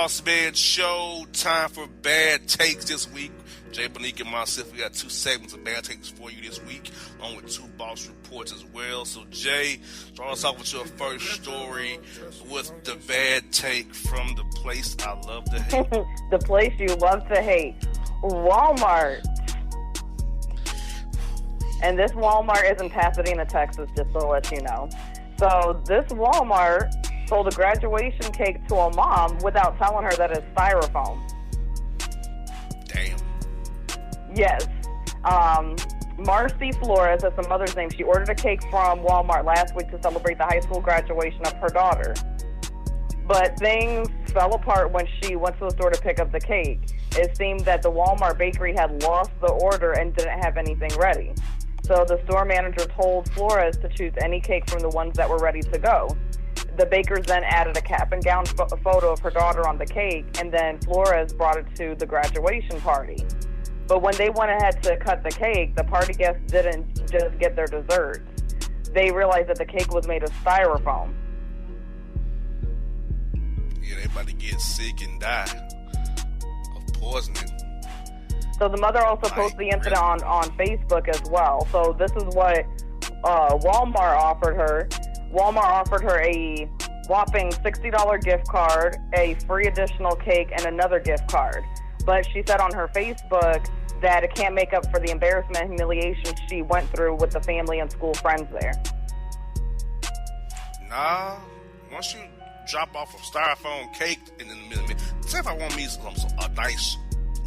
Bossman Show. Time for bad takes this week. Jay, Bonique, and myself, we got 2 segments of bad takes for you this week, along with 2 boss reports as well. So, Jay, start us off with your first story with the bad take from the place I love to hate. The place you love to hate, Walmart. And this Walmart is in Pasadena, Texas, just to let you know. So this Walmart sold a graduation cake to a mom without telling her that it's styrofoam. Damn. Yes. Marcy Flores, that's the mother's name, she ordered a cake from Walmart last week to celebrate the high school graduation of her daughter. But things fell apart when she went to the store to pick up the cake. It seemed that the Walmart bakery had lost the order and didn't have anything ready. So the store manager told Flores to choose any cake from the ones that were ready to go. The bakers then added a cap and gown photo of her daughter on the cake, and then Flores brought it to the graduation party. But when they went ahead to cut the cake, the party guests didn't just get their desserts. They realized that the cake was made of styrofoam. Yeah, they about to get sick and die of poisoning. So the mother also posted the incident on Facebook as well. So this is what Walmart offered her. Walmart offered her a whopping $60 gift card, a free additional cake, and another gift card. But she said on her Facebook that it can't make up for the embarrassment and humiliation she went through with the family and school friends there. Nah, once you drop off a styrofoam cake in the middle, say if I want me a nice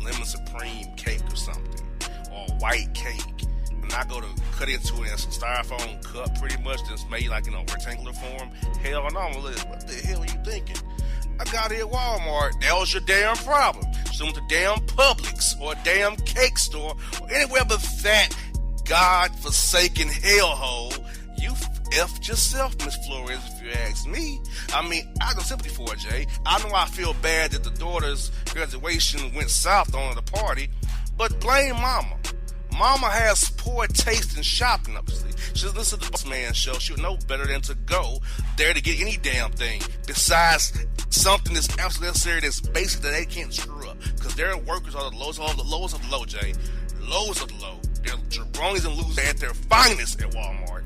lemon supreme cake or something, or a white cake, and I go to cut into it in some styrofoam cup pretty much that's made like in a rectangular form, hell no, I'm like, what the hell are you thinking? I got it at Walmart. That was your damn problem. So went to damn Publix or a damn cake store or anywhere but that God-forsaken hellhole. You effed yourself, Miss Flores, if you ask me. I mean, I got sympathy for it, Jay. I know I feel bad that the daughter's graduation went south on the party, but blame Mama. Mama has poor taste in shopping, obviously. She doesn't listen to the Bossman Show. She would know better than to go there to get any damn thing besides something that's absolutely necessary, that's basic, that they can't screw up. Because their workers are the lowest of the low, Jay. Lowest of the low. They're jabronis and losers at their finest at Walmart.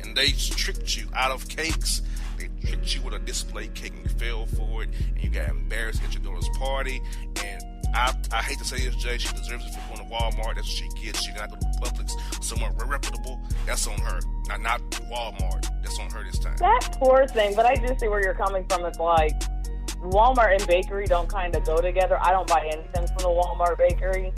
And they tricked you out of cakes. They tricked you with a display cake and you fell for it. And you got embarrassed at your daughter's party. And I hate to say this, Jay, she deserves it for going to Walmart. That's what she gets. She got to go to Publix, somewhere reputable. That's on her. Not Walmart. That's on her this time. That poor thing, but I do see where you're coming from. It's like Walmart and bakery don't kind of go together. I don't buy anything from the Walmart bakery.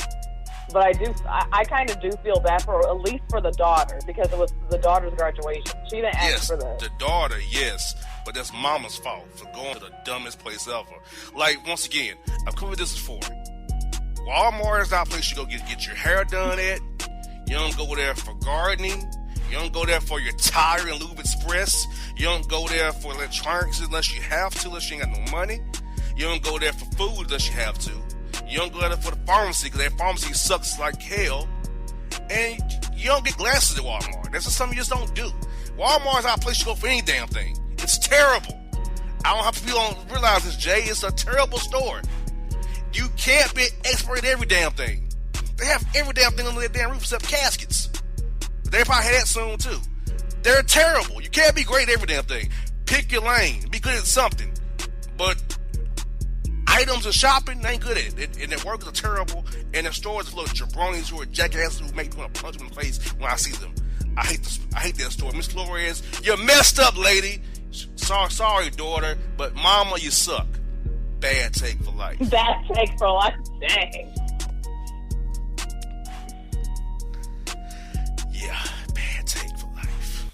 But I kind of do feel bad for, at least for the daughter, because it was the daughter's graduation. She didn't ask for this. The daughter, yes. But that's Mama's fault for going to the dumbest place ever. Like, once again, I've covered this before. Walmart is not a place you go get your hair done at. You don't go there for gardening. You don't go there for your tire and lube express. You don't go there for electronics unless you have to, unless you ain't got no money. You don't go there for food unless you have to. You don't go there for the pharmacy because that pharmacy sucks like hell. And you don't get glasses at Walmart. That's just something you just don't do. Walmart's not a place you go for any damn thing. It's terrible. I don't know how people don't realize this, Jay. It's a terrible store. You can't be expert at every damn thing. They have every damn thing under their damn roof except caskets. They probably have that soon too. They're terrible. You can't be great at every damn thing. Pick your lane. Be good at something. But items and shopping, they ain't good at it. And their workers are terrible. And their stores are little jabronis who are jackasses who make me want to punch them in the face when I see them. I hate that store. Miss Flores, you're messed up, lady. Sorry, daughter, but Mama, you suck. Bad take for life. Bad take for life. Dang. Yeah, bad take for life.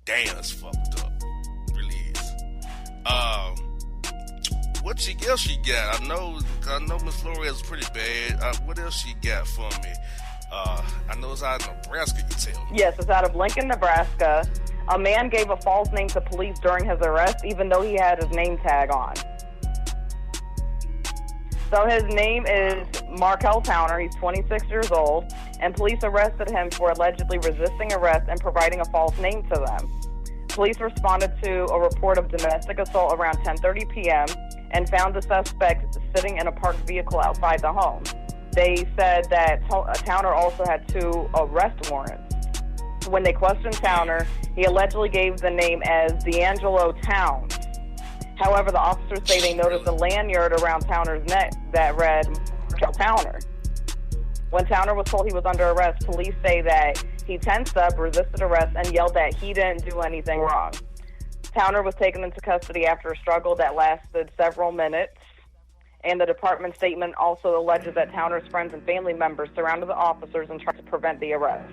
Damn, it's fucked up. It really is. What else she got? I know Miss Flores is pretty bad. What else she got for me? I know it's out of Nebraska, you tell me. Yes, it's out of Lincoln, Nebraska. A man gave a false name to police during his arrest, even though he had his name tag on. So his name is Markel Towner. He's 26 years old, and police arrested him for allegedly resisting arrest and providing a false name to them. Police responded to a report of domestic assault around 10:30 p.m., and found the suspect sitting in a parked vehicle outside the home. They said that Towner also had 2 arrest warrants. When they questioned Towner, he allegedly gave the name as D'Angelo Towns. However, the officers say they noticed a lanyard around Towner's neck that read Markel Towner. When Towner was told he was under arrest, police say that he tensed up, resisted arrest, and yelled that he didn't do anything wrong. Towner was taken into custody after a struggle that lasted several minutes, and the department statement also alleges that Towner's friends and family members surrounded the officers and tried to prevent the arrest.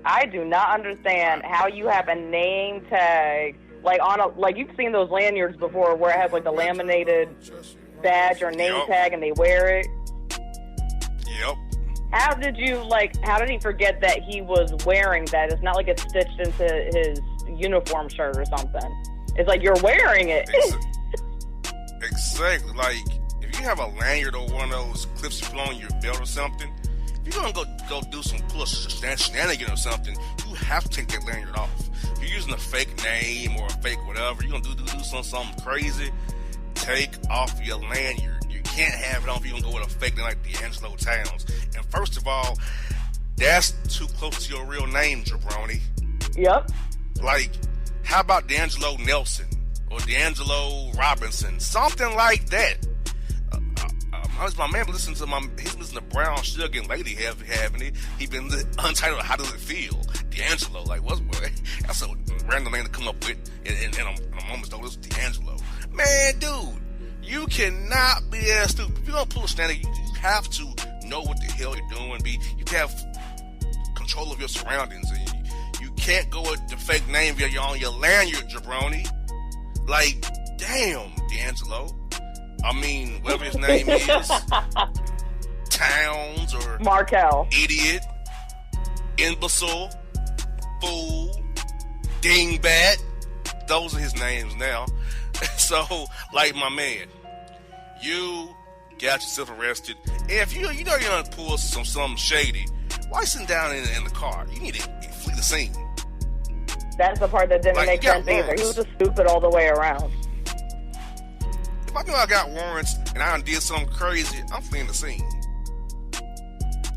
I do not understand how you have a name tag, like you've seen those lanyards before where it has like the laminated badge or name tag and they wear it. Yep. How did he forget that he was wearing that? It's not like it's stitched into his uniform shirt or something. It's like you're wearing it. Exactly. Like, if you have a lanyard or one of those clips you put on your belt or something, if you're gonna go do some shenanigan or something, you have to take that lanyard off. If you're using a fake name or a fake whatever, you're gonna do something crazy, take off your lanyard. You can't have it on if you're gonna go with a fake name like D'Angelo Towns. And first of all, that's too close to your real name, jabroni. Yep. Like, how about D'Angelo Nelson or D'Angelo Robinson? Something like that. My man he's listening to Brown Sugar and Lady having it. He been untitled. How does it feel? D'Angelo, like that's a random name to come up with in a moment's notice. D'Angelo, man, dude, you cannot be that stupid. If you're gonna pull a standard, you have to know what the hell you're doing. You have control of your surroundings, and you can't go with the fake name you're on your lanyard, jabroni. Like, damn, D'Angelo. I mean, whatever his name is, Towns or Markel, idiot, imbecile, fool, dingbat. Those are his names now. So, like, my man, you got yourself arrested. If you know you're gonna pull something shady, why sitting down in the car? You need to flee the scene. That's the part that didn't make sense either. He was just stupid all the way around. If I know I got warrants and I done did something crazy, I'm fleeing the scene.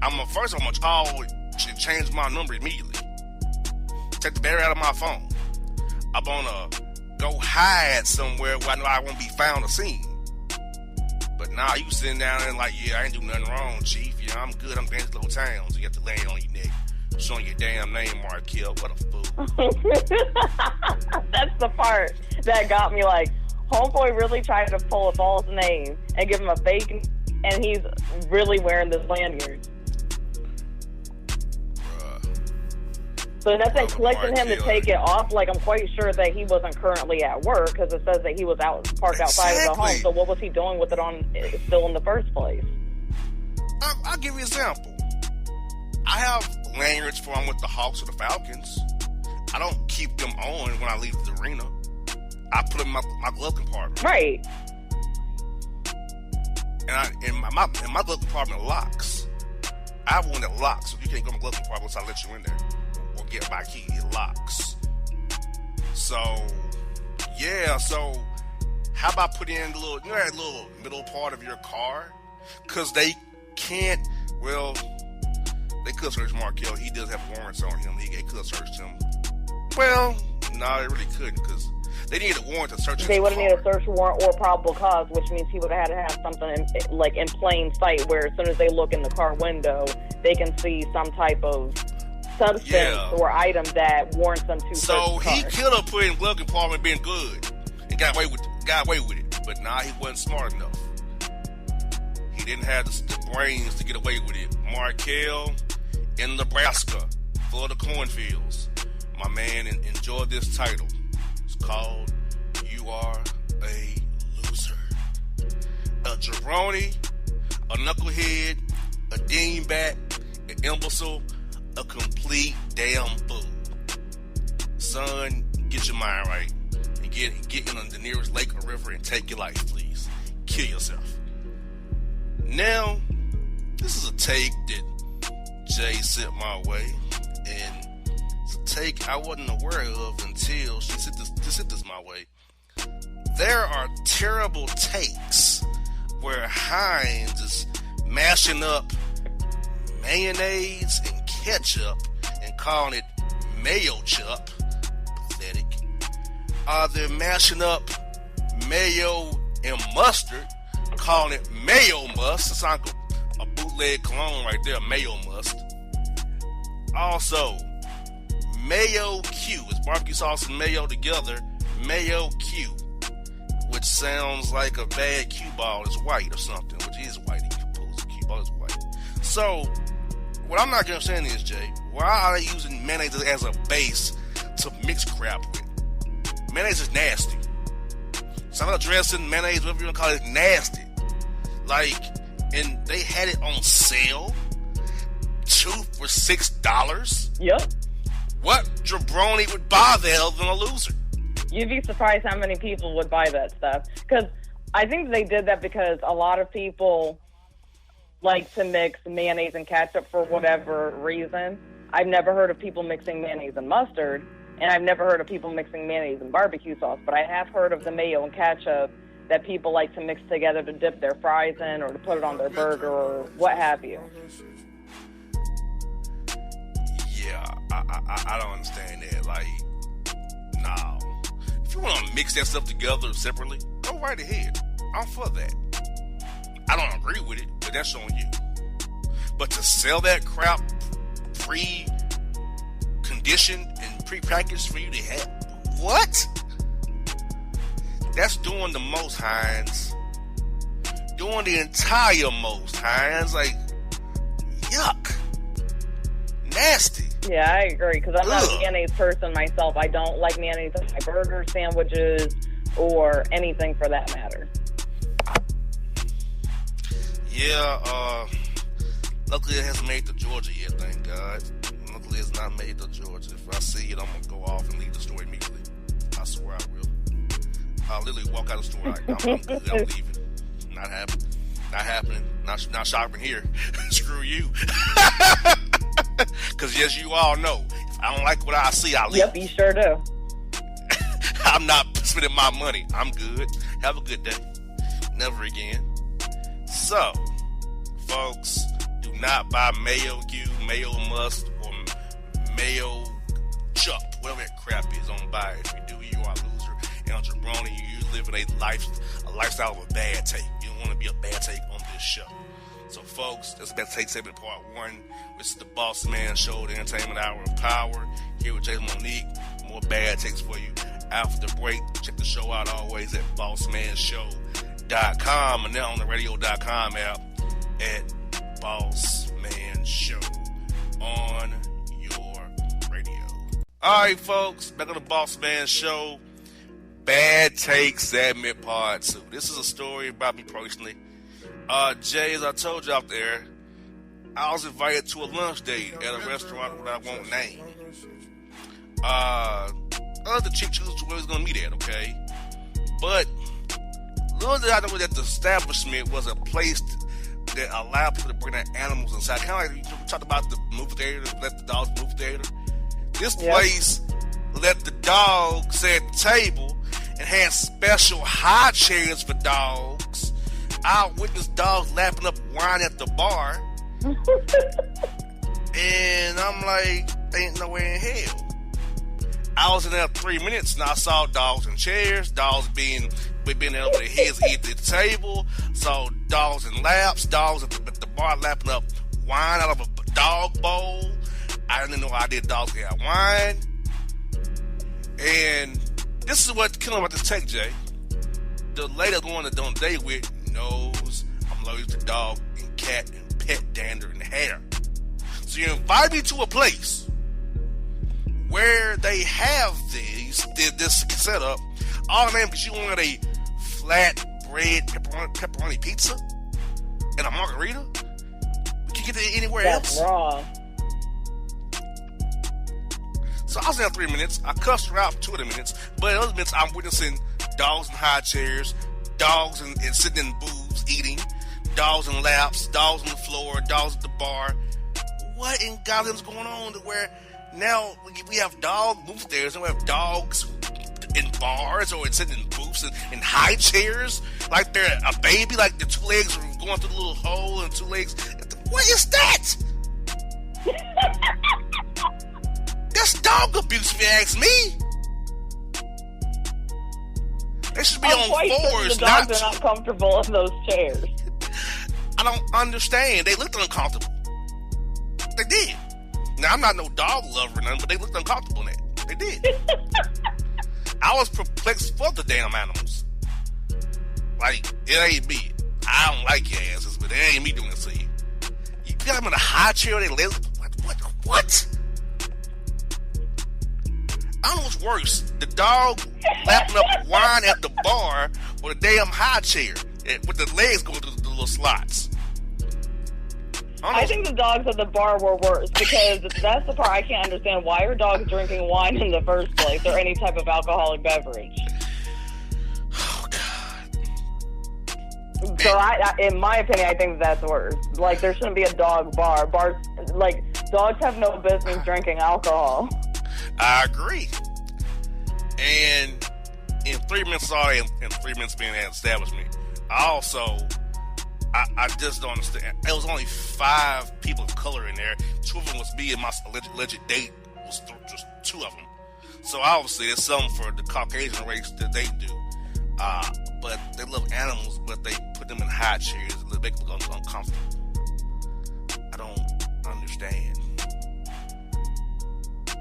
I'm gonna call and change my number immediately. Take the battery out of my phone. I'm gonna go hide somewhere where I know I won't be found or seen. But now you sitting down there and like, yeah, I ain't do nothing wrong, Chief. Yeah, I'm good. I'm D'Angelo Towns. You got the land on your neck, showing your damn name, Markel. What a fool. That's the part that got me like, homeboy really tried to pull a false name and give him a fake, and he's really wearing this lanyard. So nothing clicked in him to take it off. Like, I'm quite sure that he wasn't currently at work because it says that he was parked outside of the home. So what was he doing with it still in the first place? I'll give you an example. I have lanyards for I'm with the Hawks or the Falcons. I don't keep them on when I leave the arena. I put them in my glove compartment. Right. And my glove compartment locks. I have one that locks, so you can't go in my glove compartment unless I let you in there or get my key. It locks. So, yeah. So, how about putting in that little middle part of your car? Because they can't. Well, they could search Markel. He does have warrants on him. They could search him. Well, no, they really couldn't because they needed a warrant to search his They would have car. needed a search warrant or probable cause, which means he would have had to have something in plain sight where as soon as they look in the car window, they can see some type of substance or item that warrants them to search the car. So he could have put in glove compartment being good and got away with it. But nah, he wasn't smart enough. He didn't have the brains to get away with it. Markel in Nebraska for the cornfields. My man enjoyed this title. It's called You Are a Loser. A jabroni, a knucklehead, a dingbat, an imbecile, a complete damn fool. Son, get your mind right and get in the nearest lake or river and take your life, please. Kill yourself. Now, this is a take that Jay sent my way, and it's a take I wasn't aware of until she sent this my way. there are terrible takes where Heinz is mashing up mayonnaise and ketchup and calling it mayo chup. Pathetic. They're mashing up mayo and mustard, calling it mayo must. It's like a bootleg cologne right there, mayo must. Also, mayo Q. It's barbecue sauce and mayo together. Mayo Q, which sounds like a bad cue ball is white or something, which is white. The cue ball is white. So, what I'm not going to understand is, Jay, why are they using mayonnaise as a base to mix crap with? Mayonnaise is nasty. Salad dressing, mayonnaise, whatever you want to call it, nasty. Like, and they had it on sale. 2 for $6. Yep. What jabroni would buy that other than a loser? You'd be surprised how many people would buy that stuff. Because I think they did that because a lot of people like to mix mayonnaise and ketchup for whatever reason. I've never heard of people mixing mayonnaise and mustard, and I've never heard of people mixing mayonnaise and barbecue sauce, but I have heard of the mayo and ketchup that people like to mix together to dip their fries in or to put it on their burger or what have you. Yeah, I don't understand that. Like, no. If you want to mix that stuff together separately, go right ahead. I'm for that. I don't agree with it, but that's on you. But to sell that crap pre-conditioned and pre-packaged for you to have, what? That's doing the most, Heinz. Doing the entire most, Heinz. Like, yuck. Nasty. Yeah, I agree, because I'm not a mayonnaise person myself. I don't like mayonnaise on my burgers, sandwiches, or anything for that matter. Yeah, luckily it hasn't made to Georgia yet, thank God. Luckily it's not made to Georgia. If I see it, I'm going to go off and leave the store immediately. I swear I will. I'll literally walk out of the store like, I'm good, I'm leaving. Not happening. Not happening. Not shopping here. Screw you. Because yes, you all know, if I don't like what I see, I leave. Yep, you sure do. I'm not spending my money. I'm good. Have a good day. Never again. So, folks, do not buy mayo Q, mayo must, or mayo chup, whatever that crap is. Don't buy it. If you do, you are a loser. And on jabroni, you live in a lifestyle of a bad take. You don't want to be a bad take on this show. So, folks, that's Bad Take segment part 1. This is the Bossman Show, the entertainment hour of power. Here with Jay Monique. More bad takes for you after the break. Check the show out always at bossmanshow.com and now on the radio.com app at Bossman Show on your radio. All right, folks, back on the Bossman Show. Bad Take segment part 2. This is a story about me personally. Jay, as I told you out there, I was invited to a lunch date at a restaurant that I won't name. The chick chooses where he's going to meet at, okay? But little did I know that the establishment was a place that allowed people to bring their animals inside. Kind of like we talked about the movie theater, let the dogs movie theater. This place let the dogs sit at the table and had special high chairs for dogs. I witnessed dogs lapping up wine at the bar. And I'm like, ain't no way in hell. I was in there 3 minutes and I saw dogs in chairs, dogs being there over their heads at the table, saw dogs in laps, dogs at the bar lapping up wine out of a dog bowl. I didn't know how I did dogs get wine. And this is what's killing about this take, Jay. The lady I'm going on a date with knows I'm allergic to dog and cat and pet dander and hair. So you invite me to a place where they have this setup, all name because you wanted a flat bread pepperoni pizza and a margarita. We can get it anywhere else. That's wrong. So I was there 3 minutes. I cussed her out for 2 of the minutes, but in other minutes I'm witnessing dogs in high chairs, dogs and sitting in booths eating, dogs in laps, dogs on the floor, dogs at the bar. What in God's going on to where now we have dog movie theaters and we have dogs in bars or sitting in booths in high chairs like they're a baby, like the two legs are going through the little hole and two legs. What is that? That's dog abuse, if you ask me. They should be on fours. The dogs are not comfortable in those chairs. I don't understand. They looked uncomfortable. They did. Now, I'm not no dog lover or nothing, but they looked uncomfortable in that. They did. I was perplexed for the damn animals. Like, it ain't me. I don't like your asses, but it ain't me doing this to you. You got them in a high chair, they legs. What? I don't know what's worse. The dog lapping up wine at the bar or the damn high chair with the legs going through the little slots. I think the dogs at the bar were worse because that's the part I can't understand. Why are dogs drinking wine in the first place or any type of alcoholic beverage? Oh, God. So, in my opinion, I think that's worse. Like, there shouldn't be a dog bar. Bars, like, dogs have no business drinking alcohol. I agree. And in 3 minutes already, and 3 minutes being an establishment, I just don't understand. There was only 5 people of color in there. 2 of them was me and my alleged date was just 2 of them. So obviously there's something for the Caucasian race that they do. But they love animals, but they put them in high chairs and they make them look uncomfortable. I don't understand.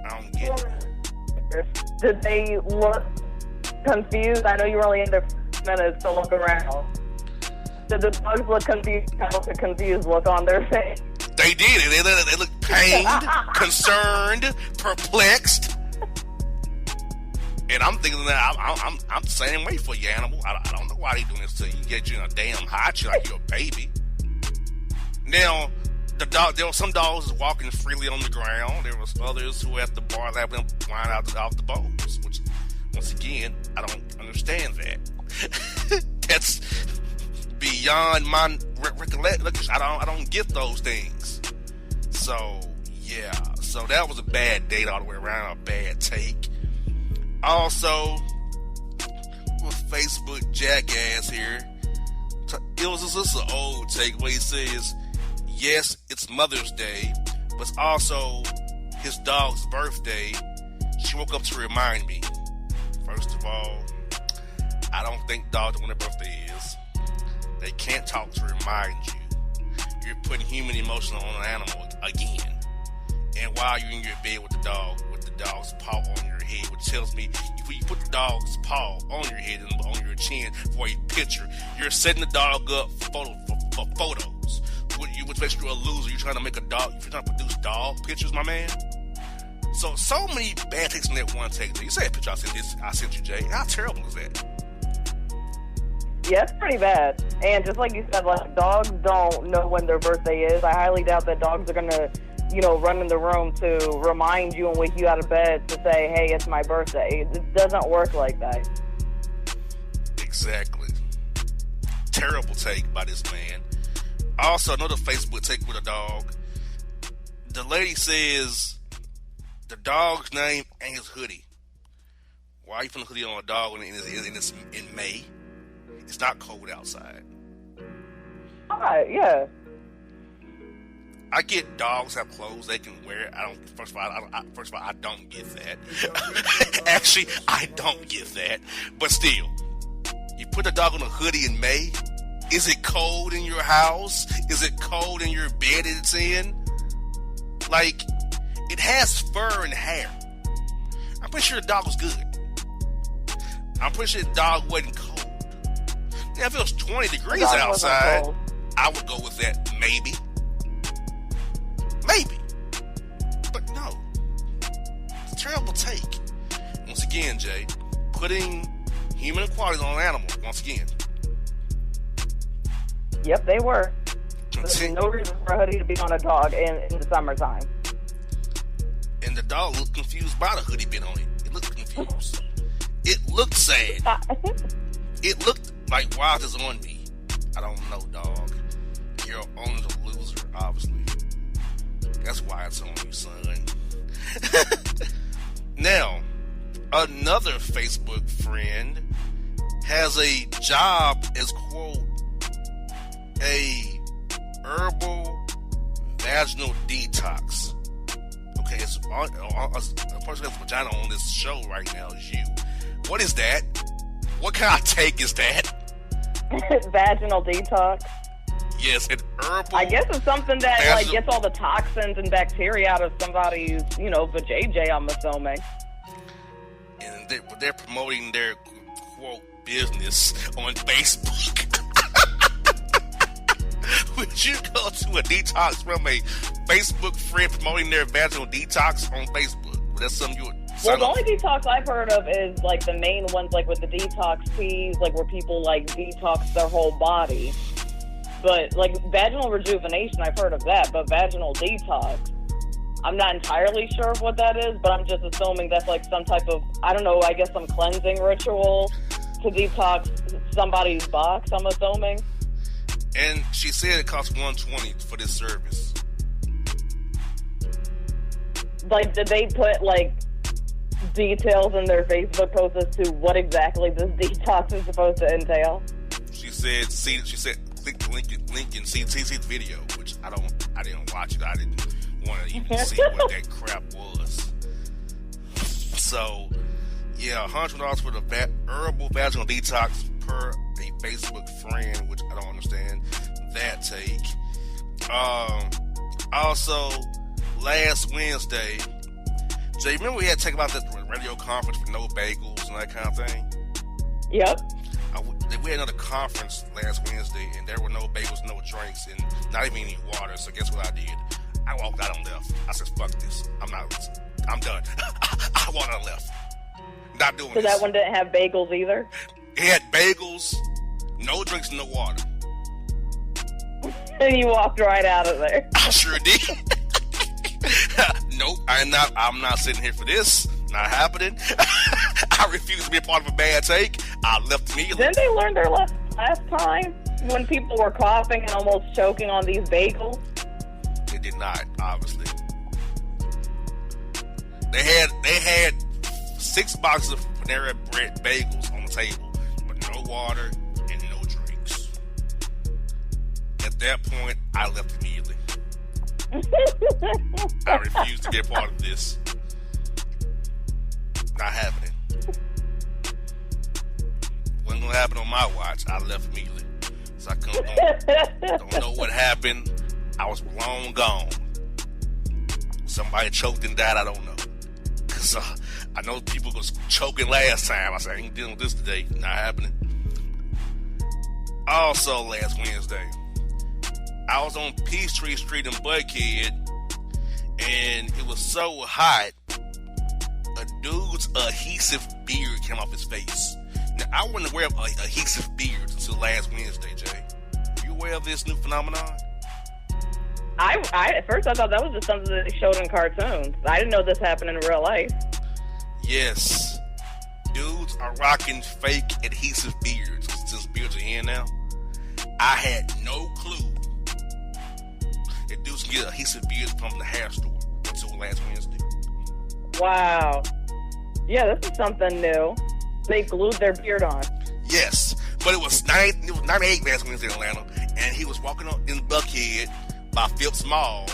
I don't get it. Did they look confused? I know you were only in there for minutes to look around. Did the dogs look confused? Have a confused look on their face? They did. They looked pained, concerned, perplexed. And I'm thinking that I'm the same way for you, animal. I don't know why they doing this to you. Get you in a damn high chair like you're a baby. Now, there were some dogs walking freely on the ground. There was others who were at the bar lapping wine out the bowls. Which, once again, I don't understand that. That's beyond my recollection. I don't get those things. So yeah. So that was a bad date all the way around. A bad take. Also, with Facebook jackass here, it was just an old take where he says, yes, it's Mother's Day, but it's also his dog's birthday. She woke up to remind me. First of all, I don't think dogs know when their birthday is. They can't talk to remind you. You're putting human emotion on an animal again. And while you're in your bed with the dog's paw on your head, which tells me if you put the dog's paw on your head and on your chin for a picture, you're setting the dog up for photos. Which makes you a loser. You're trying to make a dog. You're trying to produce dog pictures, my man. So many bad takes in that one take. You say a picture I sent you, Jay. How terrible is that? Yeah, it's pretty bad. And just like you said, like, dogs don't know when their birthday is. I highly doubt that dogs are going to, run in the room to remind you and wake you out of bed to say, hey, it's my birthday. It doesn't work like that. Exactly. Terrible take by this man. Also, another Facebook take with a dog. The lady says the dog's name ain't his hoodie. Why are you putting a hoodie on a dog when it's in May? It's not cold outside. All right, yeah. I get dogs have clothes they can wear. First of all, I don't get that. Actually, I don't get that. But still, you put a dog on a hoodie in May. Is it cold in your house? Is it cold in your bed it's in? Like, it has fur and hair. I'm pretty sure the dog was good. I'm pretty sure the dog wasn't cold. Now, if it was 20 degrees outside, I would go with that, maybe. Maybe. But no. It's a terrible take. Once again, Jay, putting human qualities on an animal, once again. Yep, they were. There's no reason for a hoodie to be on a dog in the summertime. And the dog looked confused by the hoodie being on it. It looked confused. It looked sad. It looked like, why is this on me? I don't know, dog. Your owner's a loser, obviously. That's why it's on you, son. Now, another Facebook friend has a job as, quote, a herbal vaginal detox. Okay, it's a person has a vagina on this show right now is you. What is that? What kind of take is that? Vaginal detox. Yes, an herbal. I guess it's something that like gets all the toxins and bacteria out of somebody's, vajayjay, I'm assuming. And they're promoting their, quote, business on Facebook. Would you go to a detox from a Facebook friend promoting their vaginal detox on Facebook? That's something you would sign the up only detox I've heard of is like the main ones, like with the detox teas, like where people like detox their whole body. But like vaginal rejuvenation, I've heard of that. But vaginal detox, I'm not entirely sure of what that is. But I'm just assuming that's like some type of, I don't know, I guess some cleansing ritual to detox somebody's box, I'm assuming. And she said it costs $120 for this service. Like, did they put like details in their Facebook post as to what exactly this detox is supposed to entail? She said click the link and see the video, which I didn't watch it. I didn't want to even see what that crap was. So yeah, $100 for the herbal vaginal detox per a Facebook friend, which I don't understand that take. Also, last Wednesday, Jay, remember we had to take about that radio conference for no bagels and that kind of thing? Yep. We had another conference last Wednesday, and there were no bagels, no drinks, and not even any water. So guess what I did? I walked out and left. I said, fuck this. I'm done. I walked out and left. Not doing this. So that one didn't have bagels either? It had bagels, no drinks, no water. And you walked right out of there. I sure did. Nope, I'm not sitting here for this. Not happening. I refuse to be a part of a bad take. I left immediately. Didn't they learn their lesson last time when people were coughing and almost choking on these bagels? They did not, obviously. They had 6 boxes of Panera Bread bagels on the table, but no water and no drinks. At that point, I left immediately. I refuse to be a part of this. Not happening. Wasn't gonna happen on my watch. I left immediately. So I don't know what happened. I was long gone. Somebody choked and died. I don't know. Cause I know people was choking last time. I said I ain't dealing with this today. Not happening. Also, last Wednesday, I was on Peachtree Street in Buckhead, and it was so hot. A dude's adhesive beard came off his face. Now, I wasn't aware of a adhesive beard until last Wednesday, Jay. Are you aware of this new phenomenon? At first I thought that was just something that they showed in cartoons. I didn't know this happened in real life. Yes. Dudes are rocking fake adhesive beards since beards are in now. I had no clue that dudes can get adhesive beards from the hair store until last Wednesday. Wow. Yeah, this is something new. They glued their beard on. Yes, but it was 98 last Wednesday in Atlanta, and he was walking up in Buckhead by Phipps Mall,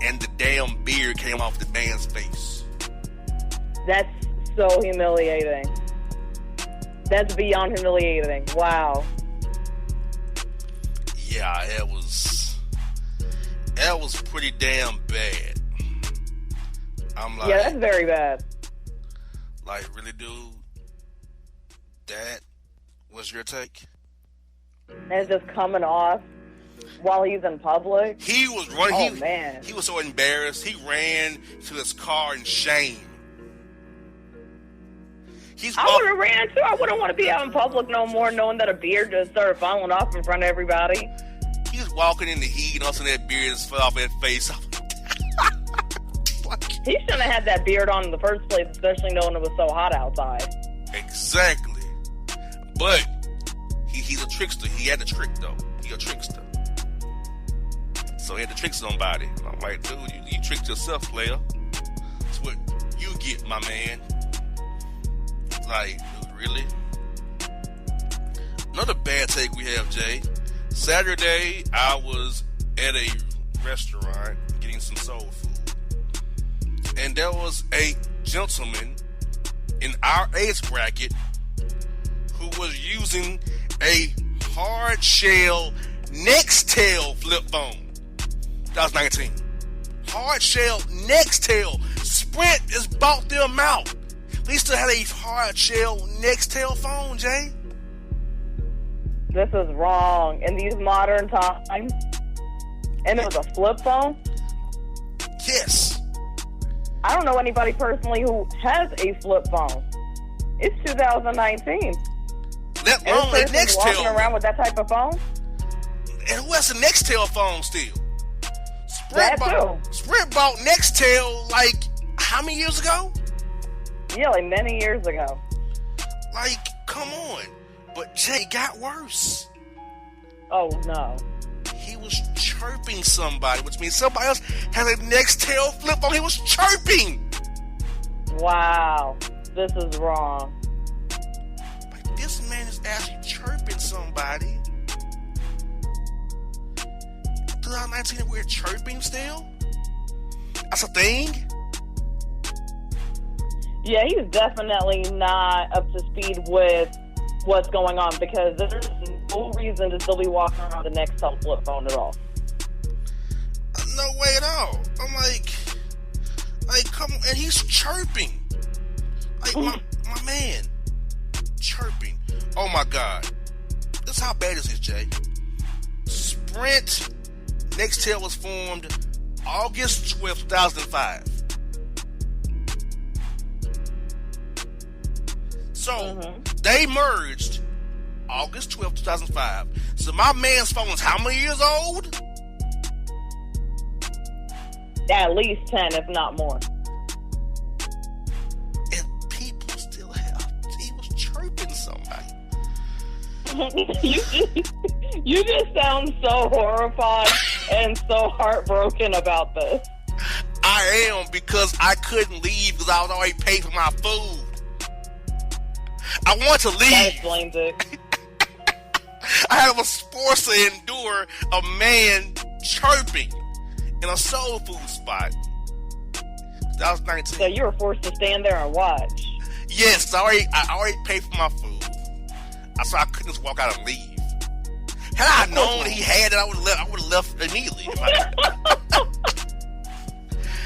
and the damn beard came off the man's face. That's so humiliating. That's beyond humiliating. Wow. Yeah, that was pretty damn bad. I'm like, yeah, that's very bad. Like, really, dude? That was your take? And it's just coming off while he's in public. He was running. Man. He was so embarrassed. He ran to his car in shame. I would have ran too. I wouldn't want to be out in public no more, knowing that a beard just started falling off in front of everybody. He was walking in the heat, and all of a sudden that beard just fell off his face. He shouldn't have had that beard on in the first place, especially knowing it was so hot outside. Exactly. But he's a trickster. He had a trick, though. He's a trickster. So he had to trick somebody. And I'm like, dude, you tricked yourself, player. That's what you get, my man. Like, dude, really? Another bad take we have, Jay. Saturday, I was at a restaurant getting some soul food. And there was a gentleman in our age bracket who was using a hard shell Nextel flip phone. That was 19. Hard shell Nextel. Sprint just bought them out. They still had a hard shell Nextel phone, Jay. This is wrong in these modern times. And it was a flip phone? Yes. I don't know anybody personally who has a flip phone. It's 2019. Let And alone a this person's walking Nextel. around with that type of phone? And who has a Nextel phone still? That too. Sprint bought Nextel like how many years ago? Yeah, like many years ago. Like, come on. But Jay got worse. Oh, no. He was chirping somebody, which means somebody else has a Nextel flip phone. He was chirping. Wow. This is wrong. Like, this man is actually chirping somebody. 2019, we're chirping still? That's a thing? Yeah, he's definitely not up to speed with what's going on because there's no reason to still be walking around the Nextel flip phone at all. No way at all. I'm like, come on, and he's chirping. Like, my man, chirping. Oh my God. This how bad is this, Jay? Sprint Nextel was formed August 12th, 2005. So, they merged August 12th, 2005. So, my man's phone is how many years old? At least 10, if not more. And people still have. He was chirping somebody. You just sound so horrified and so heartbroken about this. I am, because I couldn't leave because I was already paid for my food. I want to leave. That explains it. I have a force to endure a man chirping in a soul food spot. That was 19. So you were forced to stand there and watch. Yes, I already paid for my food. So I couldn't just walk out and leave. Had I known he had it, I would have left immediately.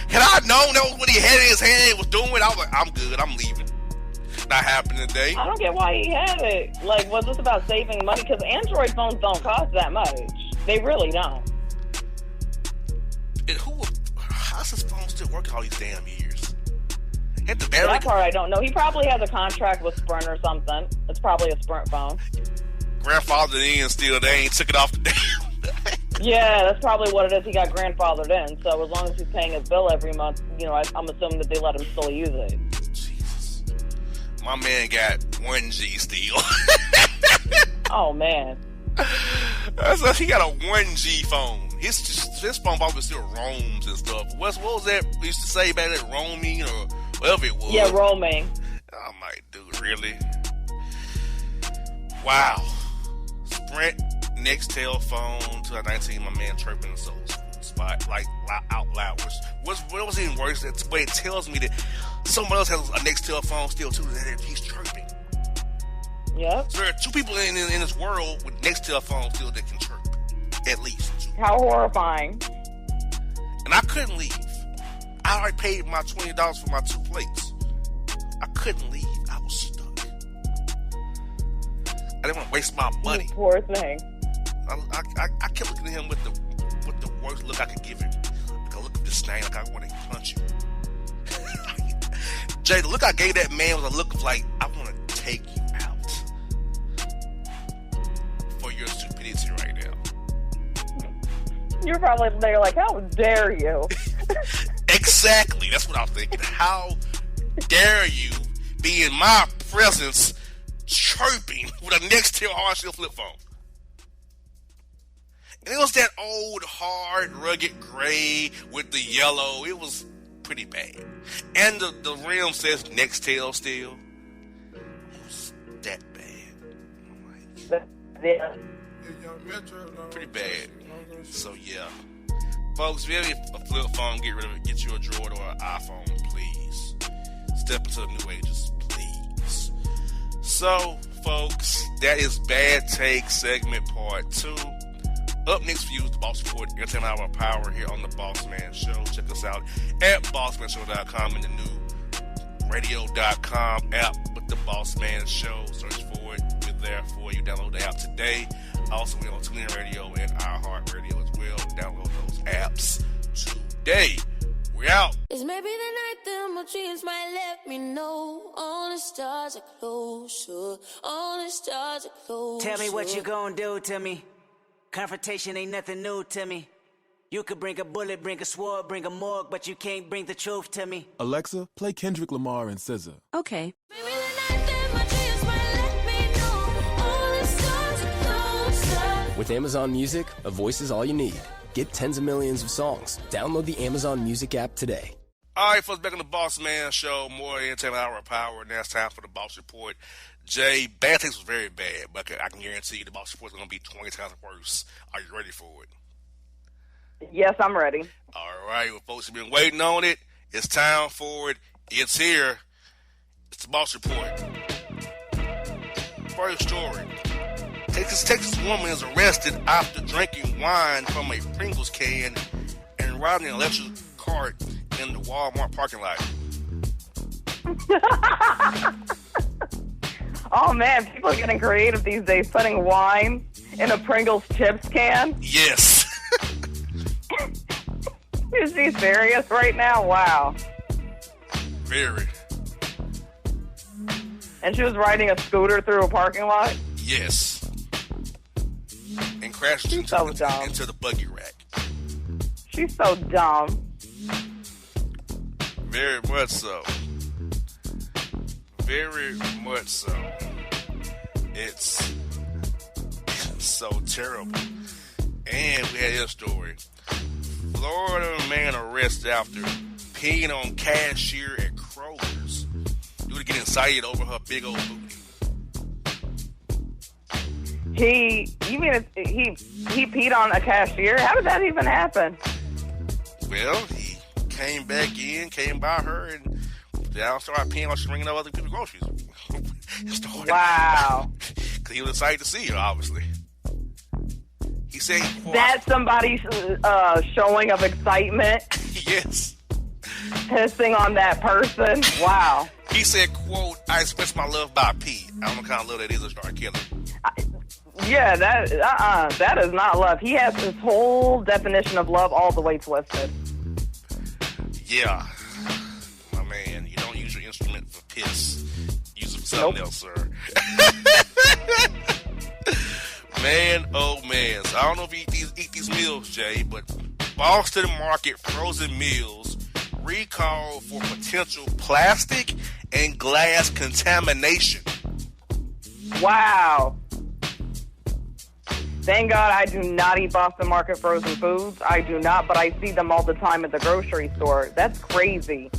Had I known that was what he had in his hand and was doing, I was like, I'm good, I'm leaving. Not happening today. I don't get why he had it. Like, was this about saving money? Because Android phones don't cost that much. They really don't. And how's his phone still working all these damn years? Hit the battery. That part I don't know. He probably has a contract with Sprint or something. It's probably a Sprint phone. Grandfathered in still, they ain't took it off the damn. Yeah, that's probably what it is. He got grandfathered in. So as long as he's paying his bill every month, I'm assuming that they let him still use it. Jesus. My man got 1G still. Oh, man. So he got a 1G phone. His phone probably still roams and stuff. What was that we used to say about it? Roaming or whatever it was. Yeah, roaming. I'm like, dude, really? Wow. Sprint Nextel phone 2019. My man chirping the soul spot like out loud. What was even worse? That's way it tells me that someone else has a Nextel phone still too. That he's chirping. Yep. So there are two people in this world with Nextel phones still that can chirp. At least two. How horrifying. And I couldn't leave. I already paid my $20 for my 2 plates. I couldn't leave. I was stuck. I didn't want to waste my money. You poor thing. I kept looking at him with the worst look I could give him. Like a look of disdain, like I want to punch him. Jay, the look I gave that man was a look of like, I want to take you out for your stupidity right now. You're probably there like, how dare you? Exactly. That's what I was thinking. How dare you be in my presence chirping with a Nextel hard-shell flip phone? And it was that old, hard, rugged gray with the yellow. It was pretty bad. And the rim says Nextel still. that bad. Yeah. Pretty bad. So yeah, folks, if you have a flip phone, get rid of it. Get you a Droid or an iPhone, please. Step into the new ages, please. So, folks, that is Bad Take segment part 2. Up next for you is the Boss Report, Entertainment Hour Power here on the Bossman Show. Check us out at bossmanshow.com and the new radio.com app with the Bossman Show. Search for it. We're there for you. Download the app today. Also, we're on TuneIn Radio and iHeartRadio as well. Download those apps today. We're out. It's maybe the night that my dreams might let me know. All the stars are closer. All the stars are closer. Tell me what you gonna do to me. Confrontation ain't nothing new to me. You could bring a bullet, bring a sword, bring a morgue, but you can't bring the truth to me. Alexa, play Kendrick Lamar and SZA. Okay. Maybe the night that my dreams might let me know. All the stars are closer. With Amazon Music, a voice is all you need. Get tens of millions of songs. Download the Amazon Music app today. All right, folks, back on the Boss Man Show. More Entertainment Hour Power. Now it's time for the Boss Report. Jay, Bad Takes was very bad, but I can guarantee you the Boss Report is going to be 20 times worse. Are you ready for it? Yes, I'm ready. All right, well, folks have been waiting on it. It's time for it. It's here. It's the Boss Report. First story. Texas woman is arrested after drinking wine from a Pringles can and riding an electric cart in the Walmart parking lot. Oh, man, people are getting creative these days, putting wine in a Pringles chips can. Yes. Is she serious right now? Wow. Very. And she was riding a scooter through a parking lot? Yes. And crashed into the buggy rack. She's so dumb. Very much so. Very much so. It's so terrible. And we had this story. Florida man arrested after peeing on cashier at Kroger's due to getting excited over her big old booty. He peed on a cashier? How did that even happen? Well, he came back in, came by her, and now started peeing while she's ringing up other people's groceries. Wow. Because he was excited to see her, obviously. He said that's somebody's showing of excitement. Yes. Pissing on that person. Wow. He said, quote, I express my love by pee. I don't know what kind of love that is, or start killing. Yeah, that is not love. He has his whole definition of love all the way twisted. Yeah. My man, you don't use your instrument for piss. Use it for something else, sir. Man, oh man. So I don't know if you eat these meals, Jay, but Boston Market frozen meals recalled for potential plastic and glass contamination. Wow. Thank God I do not eat Boston Market frozen foods. I do not, but I see them all the time at the grocery store. That's crazy.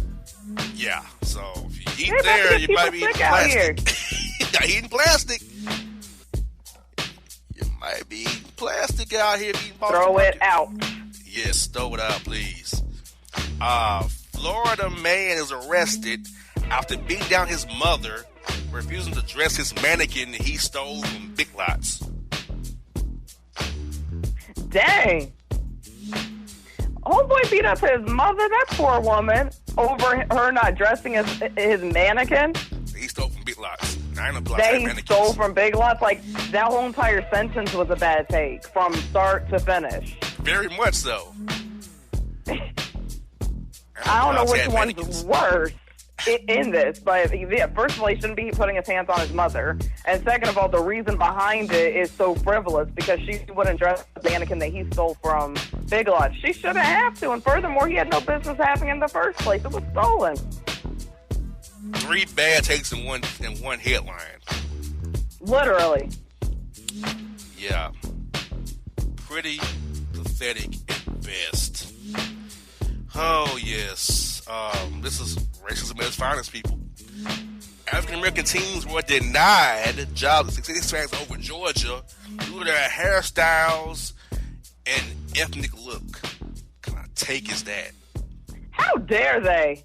Yeah, so if you eat there, you might be eating plastic. You're eating plastic. You might be eating plastic out here eating Boston Throw Market. it out. Yes, throw it out, please. Florida man is arrested after beating down his mother, refusing to dress his mannequin he stole from Big Lots. Dang. Homeboy beat up his mother, that poor woman, over her not dressing his mannequin. He stole from Big Lots. That he stole from Big Lots? Like, that whole entire sentence was a bad take from start to finish. Very much so. I don't know which one's worse in this, but yeah, first of all, he shouldn't be putting his hands on his mother. And second of all, the reason behind it is so frivolous because she wouldn't dress the mannequin that he stole from Big Lots. She shouldn't have to. And furthermore, he had no business having it in the first place. It was stolen. 3 bad takes in one headline. Literally. Yeah. Pretty pathetic at best. Oh, yes. This is racism at its finest, people. African American teens were denied jobs at Six Flags over Georgia due to their hairstyles and ethnic look. What kind of take is that? How dare they?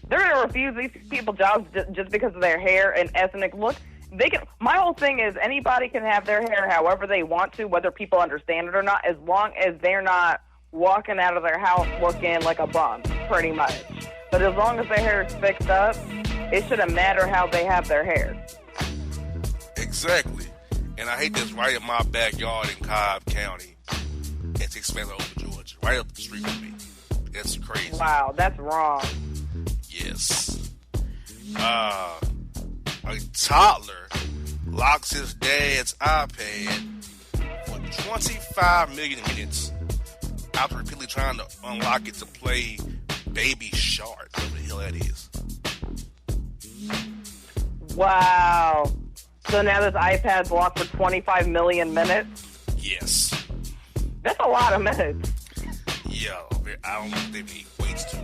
They're going to refuse these people jobs just because of their hair and ethnic look. They can. My whole thing is anybody can have their hair however they want to, whether people understand it or not, as long as they're not walking out of their house looking like a bum, pretty much. But as long as their hair is fixed up, it shouldn't matter how they have their hair. Exactly. And I hate this right in my backyard in Cobb County at Six Flags over Georgia, right up the street from me. That's crazy. Wow, that's wrong. Yes. A toddler locks his dad's iPad for 25 million minutes after repeatedly trying to unlock it to play Baby Shark, whatever the hell that is. Wow. So now this iPad's locked for 25 million minutes? Yes. That's a lot of minutes. Yeah, I don't know if they need weights to.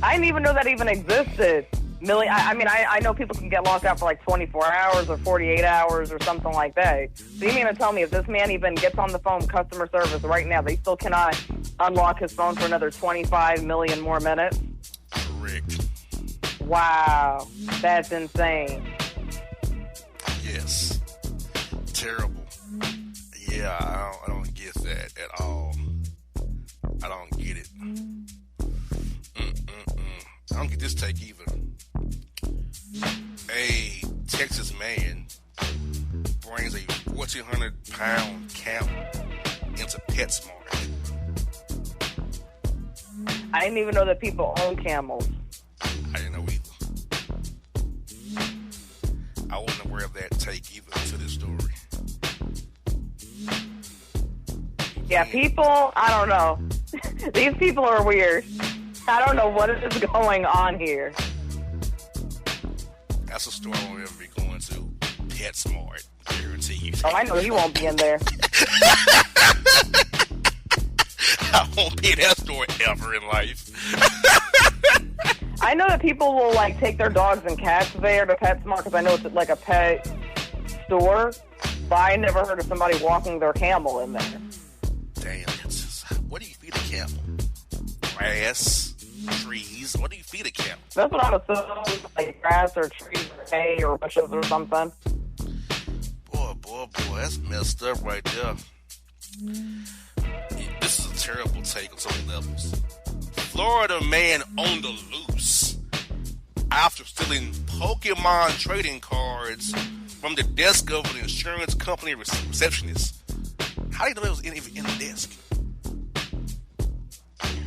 I didn't even know that even existed. I know people can get locked out for like 24 hours or 48 hours or something like that. So you mean to tell me if this man even gets on the phone customer service right now, they still cannot unlock his phone for another 25 million more minutes? Correct. Wow. That's insane. Yes. Terrible. Yeah, I don't get that at all. I don't get it. I don't get this take either. A Texas man brings a 1,400-pound camel into PetSmart. I didn't even know that people own camels. I didn't know either. I wasn't aware of that take either to this story. Yeah, people, I don't know. These people are weird. I don't know what is going on here. That's a store I won't ever be going to. PetSmart, guarantee you. Oh, I know you won't be in there. I won't be in that store ever in life. I know that people will like take their dogs and cats there to PetSmart because I know it's like a pet store, but I never heard of somebody walking their camel in there. Damn, what do you feed a camel? Grass, trees. What do you feed a camel? That's what I was assuming, like grass or trees or hay or bushes or something. Boy, that's messed up right there. Yeah, this is a terrible take on so many levels. Florida man on the loose after stealing Pokemon trading cards from the desk of an insurance company receptionist. How do you know it was even in the desk?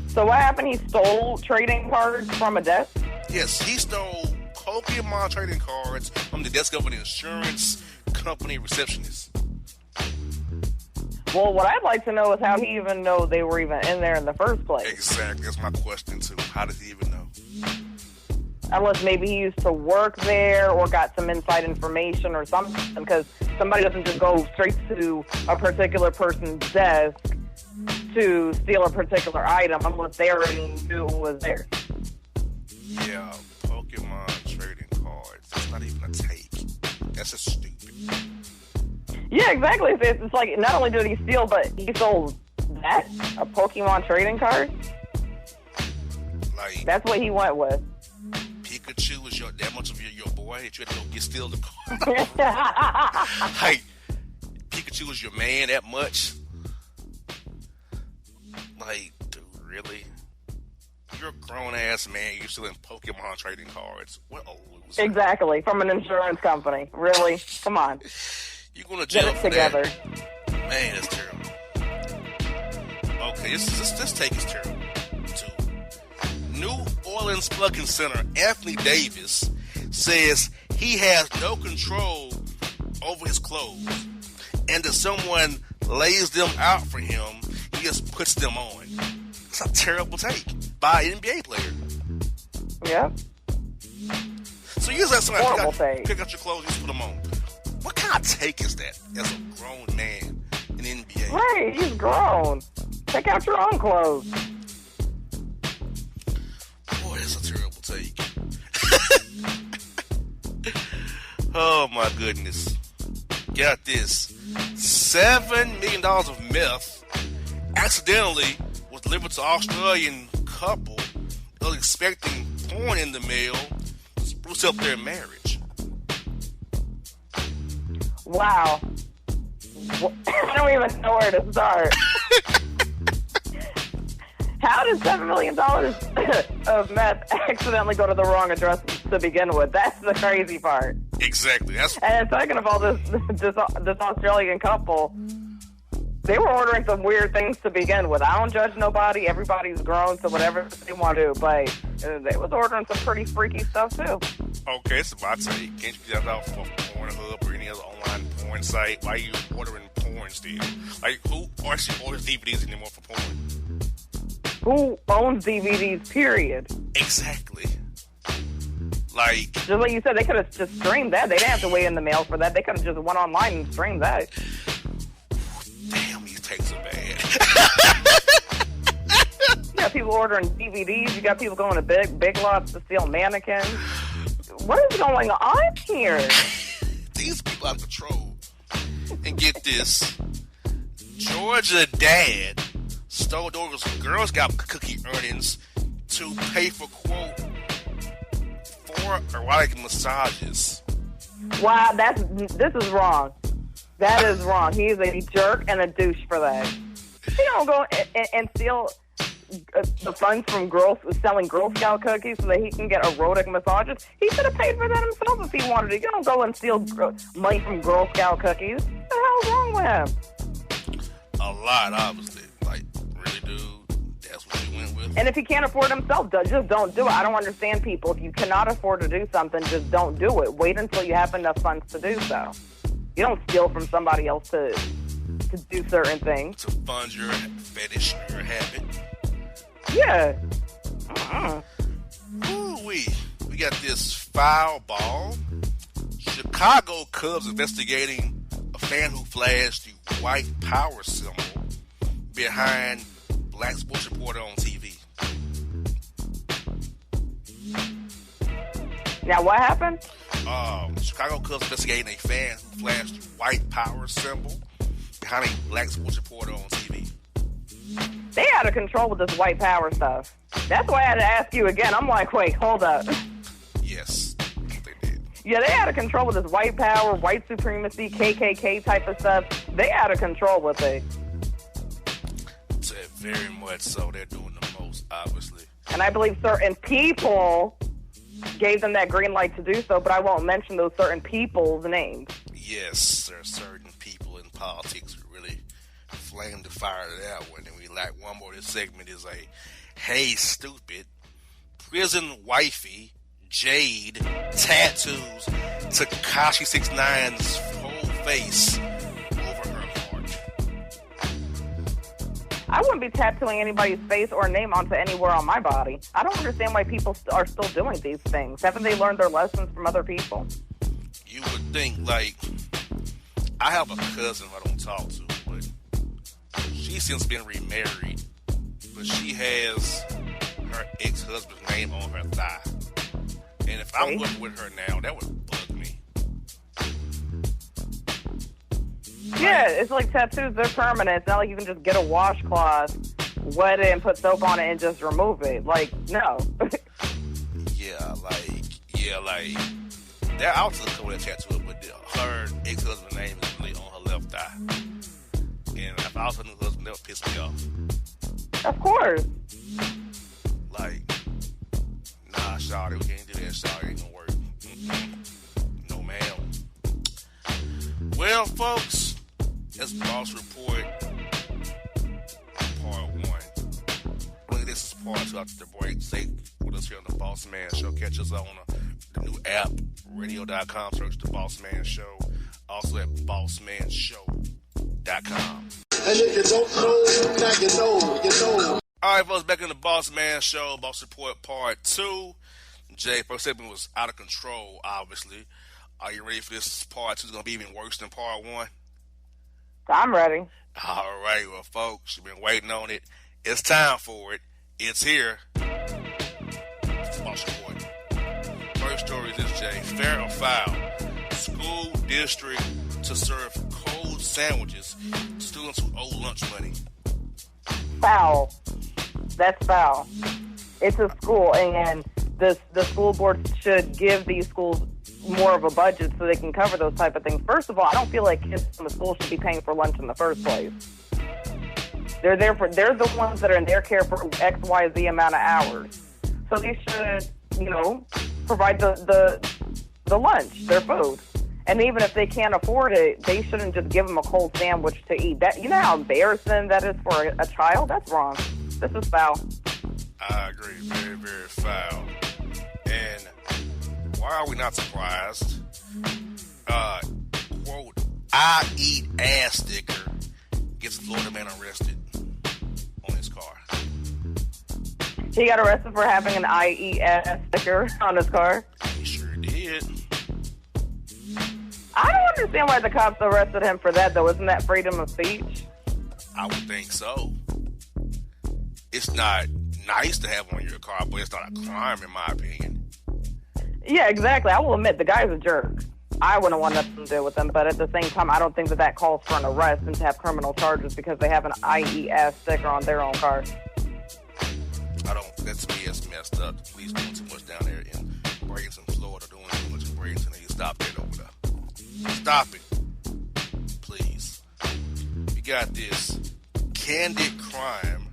So what happened? He stole trading cards from a desk? Yes, he stole Pokemon trading cards from the desk of an insurance company receptionist. Well, what I'd like to know is how he even know they were even in there in the first place. Exactly, that's my question too. How does he even know? Unless maybe he used to work there or got some inside information or something, because somebody doesn't just go straight to a particular person's desk to steal a particular item unless they already knew it was there. Yeah, Pokemon trading cards. That's not even a take. That's just stupid. Yeah, exactly. It's like, not only did he steal, but he sold that? A Pokemon trading card? Like, that's what he went with. Pikachu is that much of your boy that you had to go get steal the card? Like, Pikachu is your man that much? Like, dude, really? You're a grown-ass man. You're stealing Pokemon trading cards. What a loser. Exactly. From an insurance company. Really? Come on. You're going to jail for together. That. Man, that's terrible. Okay, this take is terrible, too. New Orleans plucking center Anthony Davis says he has no control over his clothes, and if someone lays them out for him, he just puts them on. It's a terrible take by an NBA player. Yeah. So you just let somebody pick out your clothes, you just put them on. What kind of take is that as a grown man in the NBA? Right, he's grown. Pick out your own clothes. Boy, that's a terrible take. Oh my goodness. Got this. $7 million of meth accidentally was delivered to Australian couple that was expecting porn in the mail to spruce up their marriage. Wow. I don't even know where to start. How did $7 million of meth accidentally go to the wrong address to begin with? That's the crazy part. Exactly. And second of all, this Australian couple, they were ordering some weird things to begin with. I don't judge nobody. Everybody's grown to whatever they want to do, but they was ordering some pretty freaky stuff too. Okay, so I tell you, can't you get that off of Pornhub or any other online porn site? Why are you ordering porn still? Like, who actually orders DVDs anymore for porn? Who owns DVDs, period? Exactly. Like, just like you said, they could have just streamed that. They didn't have to wait in the mail for that. They could have just went online and streamed that. Damn, these tapes are bad. You got people ordering DVDs. You got people going to big lots to steal mannequins. What is going on here? These people out of control. And get this. Georgia dad stole daughter's Girl Scout cookie earnings to pay for, quote, 4 erotic massages. Wow, this is wrong. That is wrong. He is a jerk and a douche for that. He don't go and steal the funds from selling Girl Scout cookies so that he can get erotic massages. He should have paid for that himself if he wanted to. You don't go and steal money from Girl Scout cookies. What the hell's wrong with him? A lot, obviously. Like, really, dude? That's what you went with? And if he can't afford it himself, just don't do it. I don't understand people. If you cannot afford to do something, just don't do it. Wait until you have enough funds to do so. You don't steal from somebody else to do certain things. To fund your fetish, your habit. Yeah. Ooh-wee. We got this foul ball. Chicago Cubs investigating a fan who flashed the white power symbol behind black sports reporter on TV. Now, what happened? Chicago Cubs investigating a fan who flashed the white power symbol behind a black sports reporter on TV. They out of control with this white power stuff. That's why I had to ask you again. I'm like, wait, hold up. Yes, they did. Yeah, they out of control with this white power, white supremacy, KKK type of stuff. They out of control with it. Very much so. They're doing the most, obviously. And I believe certain people gave them that green light to do so, but I won't mention those certain people's names. Yes, there are certain people in politics who really flame the fire to that one. And we like one more. This segment is a hey, stupid, prison wifey, Jade, tattoos, Tekashi 6ix9ine's whole face over her heart. I wouldn't be tattooing anybody's face or name onto anywhere on my body. I don't understand why people are still doing these things. Haven't they learned their lessons from other people? You would think, like, I have a cousin who I don't talk to, but she's since been remarried, but she has her ex-husband's name on her thigh. And if I'm working with her now, that would bug me. Yeah, it's like tattoos, they're permanent. It's not like you can just get a washcloth, wet it, and put soap on it and just remove it. Like, no. like, that I was just cover that tattoo, but her ex-husband's name is really on her left thigh. And if I was her new husband, that would piss me off. Of course. Like, nah, shawty, we can't do that, shawty. It ain't gonna work. No, ma'am. Well, folks, that's Boss Report Part 1. Look, this is Part 2 after the break. Stay with us here on the Boss Man Show. Catch us on the new app, radio.com. Search the Boss Man Show. Also at bossmanshow.com. And if you don't know, now you know. All right, folks, back in the Boss Man Show, Boss Report Part 2. Jay, first segment was out of control, obviously. Are you ready for this Part 2? It's going to be even worse than Part 1? I'm ready. All right, well, folks, you've been waiting on it. It's time for it. It's here. It's the Boss Report. story is this, Jay. Fair or foul? School district to serve cold sandwiches to students who owe lunch money. Foul. That's foul. It's a school, and the school board should give these schools more of a budget so they can cover those type of things. First of all, I don't feel like kids in the school should be paying for lunch in the first place. They're the ones that are in their care for X, Y, Z amount of hours. So they should, provide the lunch, their food. And even if they can't afford it, they shouldn't just give them a cold sandwich to eat. That, you know how embarrassing that is for a child? That's wrong. This is foul. I agree. Very, very foul. And why are we not surprised? Quote, "I eat ass" sticker gets Florida man arrested on his car. He got arrested for having an IES sticker on his car. He sure did. I don't understand why the cops arrested him for that, though. Isn't that freedom of speech? I would think so. It's not nice to have on your car, but it's not a crime in my opinion. Yeah, exactly. I will admit, the guy's a jerk. I wouldn't want nothing to do with him, but at the same time, I don't think that calls for an arrest and to have criminal charges because they have an IES sticker on their own car. That's me, it's messed up. The police doing too much down there in Bradenton, Florida, doing too much in Bradenton. They need to stop that over there. Stop it. Please. We got this. Candid crime.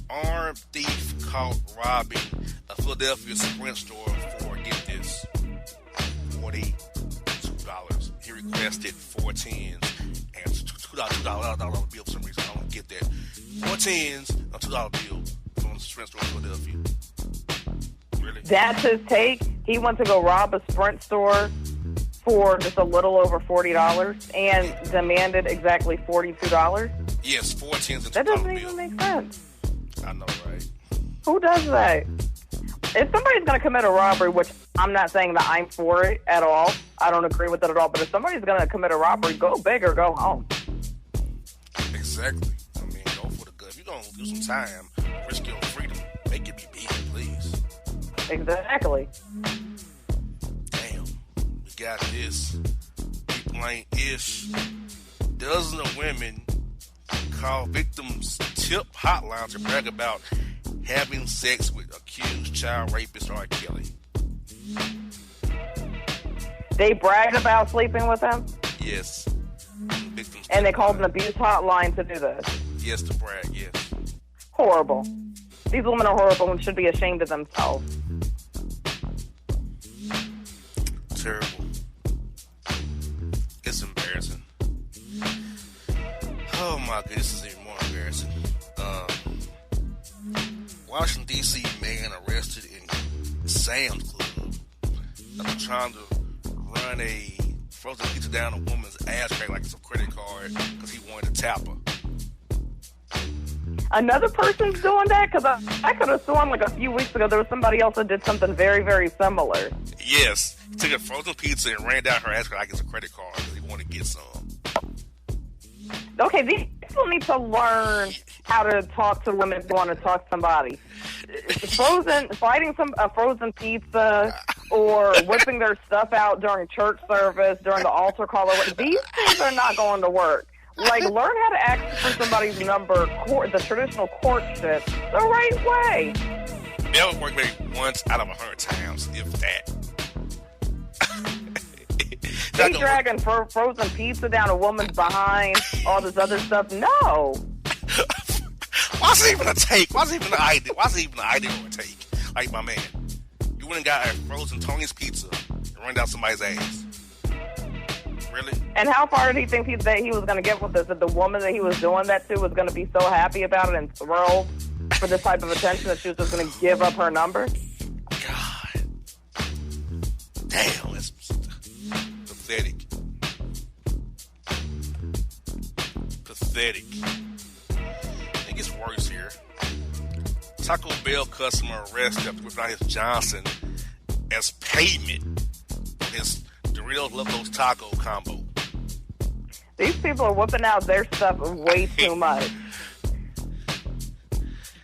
Armed thief caught robbing a Philadelphia Sprint store for, get this, $42. He requested 4 tens and $2 bill for some reason. I don't get that. 4 tens, a $2 bill from the Sprint store in Philadelphia. Really? That's his take. He went to go rob a Sprint store for just a little over $40 and demanded exactly $42. Yes, 4 tens and $2 That doesn't bill. even make sense. I know, right? Who does that? If somebody's going to commit a robbery, which I'm not saying that I'm for it at all, I don't agree with it at all, but if somebody's going to commit a robbery, go big or go home. Exactly. I mean, go for the good. If you're going to do some time, risk your freedom, make it be big, please. Exactly. Damn. We got this. People ain't ish. Dozens of women call victims tip hotline to brag about having sex with accused child rapist R. Kelly. They bragged about sleeping with him? Yes. Victims And they called an abuse hotline to do this? Yes, to brag, yes. Horrible. These women are horrible and should be ashamed of themselves. Terrible. It's embarrassing. Oh my goodness, this is even more embarrassing. Washington, D.C. man arrested in Sam's Club after trying to run a frozen pizza down a woman's ass crack like it's a credit card because he wanted to tap her. Another person's doing that? Because I could have sworn like a few weeks ago there was somebody else that did something very, very similar. Yes, he took a frozen pizza and ran down her ass crack like it's a credit card because he wanted to get some. Okay, these people need to learn how to talk to women who want to talk to somebody. Fighting a frozen pizza or whipping their stuff out during church service, during the altar call. These things are not going to work. Like, learn how to ask for somebody's number, the traditional courtship, the right way. That would work maybe once out of 100 times, if that. They dragging frozen pizza down a woman's behind, all this other stuff. No. Why's it even a take? Why's it even an idea? Why's it even an idea or a take? Like, my man, you went and got a frozen Tony's pizza and run down somebody's ass. Really? And how far did he think that he was going to get with this? That the woman that he was doing that to was going to be so happy about it and thrilled for this type of attention that she was just going to give up her number? God. Damn, that's pathetic. Pathetic. I think it's worse here. Taco Bell customer arrested after whipping out his Johnson as payment for his Doritos Love Taco combo. These people are whipping out their stuff way too much.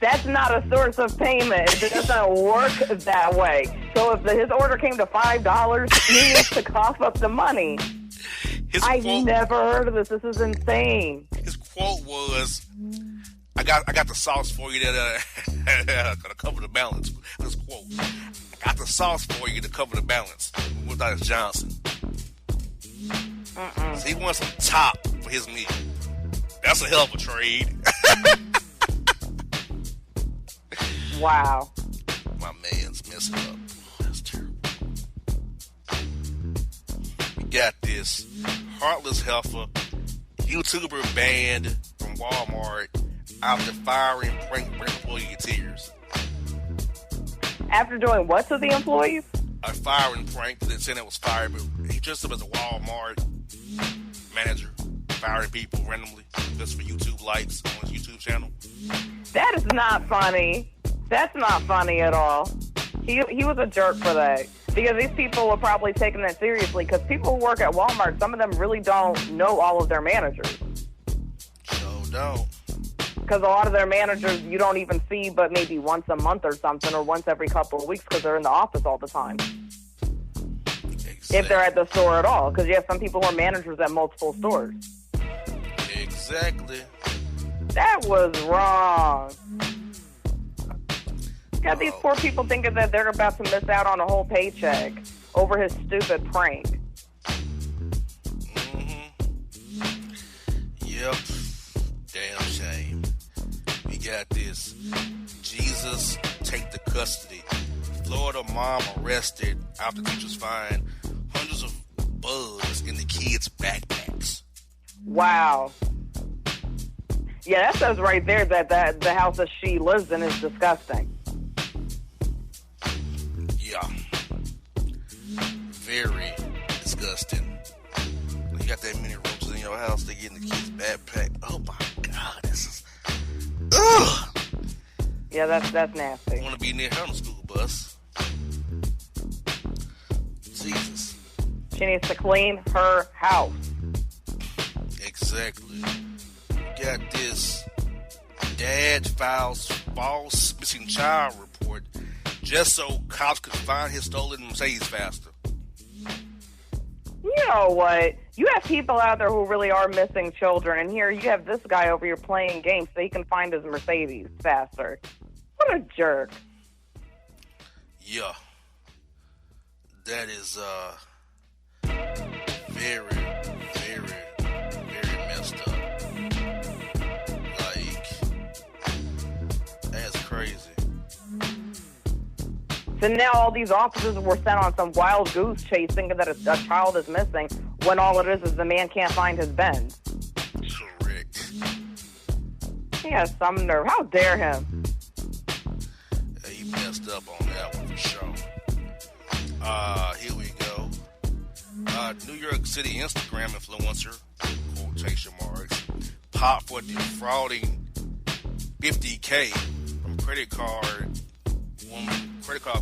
That's not a source of payment. It doesn't work that way. So if his order came to $5, he needs to cough up the money. I've never heard of this. This is insane. His quote was, I got the sauce for you that to cover the balance. His quote, I got the sauce for you to cover the balance. Without his Johnson. So he wants some top for his meal. That's a hell of a trade. Wow. My man's messing up. That's terrible. We got this heartless heifer, YouTuber banned from Walmart after firing prank employee tears. After doing what to the employees? A firing prank that said it was fired, but he dressed up as a Walmart manager, firing people randomly just for YouTube likes on his YouTube channel. That is not funny. That's not funny at all. He was a jerk for that. Because these people were probably taking that seriously. Because people who work at Walmart, some of them really don't know all of their managers. So don't. Because a lot of their managers you don't even see but maybe once a month or something, or once every couple of weeks because they're in the office all the time. Exactly. If they're at the store at all. Because you have some people who are managers at multiple stores. Exactly. That was wrong. Got these poor people thinking that they're about to miss out on a whole paycheck over his stupid prank. Yep. Damn shame. We got this. Jesus take the custody. Florida mom arrested after teachers find hundreds of bugs in the kids' backpacks. Wow. Yeah, that says right there that the house that she lives in is disgusting. Yeah. Very disgusting. You got that many roaches in your house, they get in the kids' backpack. Oh my God, this is... Ugh! Yeah, that's nasty. I want to be near her on the school bus. Jesus. She needs to clean her house. Exactly. Got this. Dad files false missing child report just so cops could find his stolen Mercedes faster. You know what? You have people out there who really are missing children, and here you have this guy over here playing games so he can find his Mercedes faster. What a jerk. Yeah. That is, very, very, very messed up. Like, that's crazy. So now all these officers were sent on some wild goose chase thinking that a child is missing when all it is the man can't find his Benz. Correct. He has some nerve. How dare him? He messed up on that one for sure. Here we go. New York City Instagram influencer, quotation marks, popped for defrauding $50K from credit card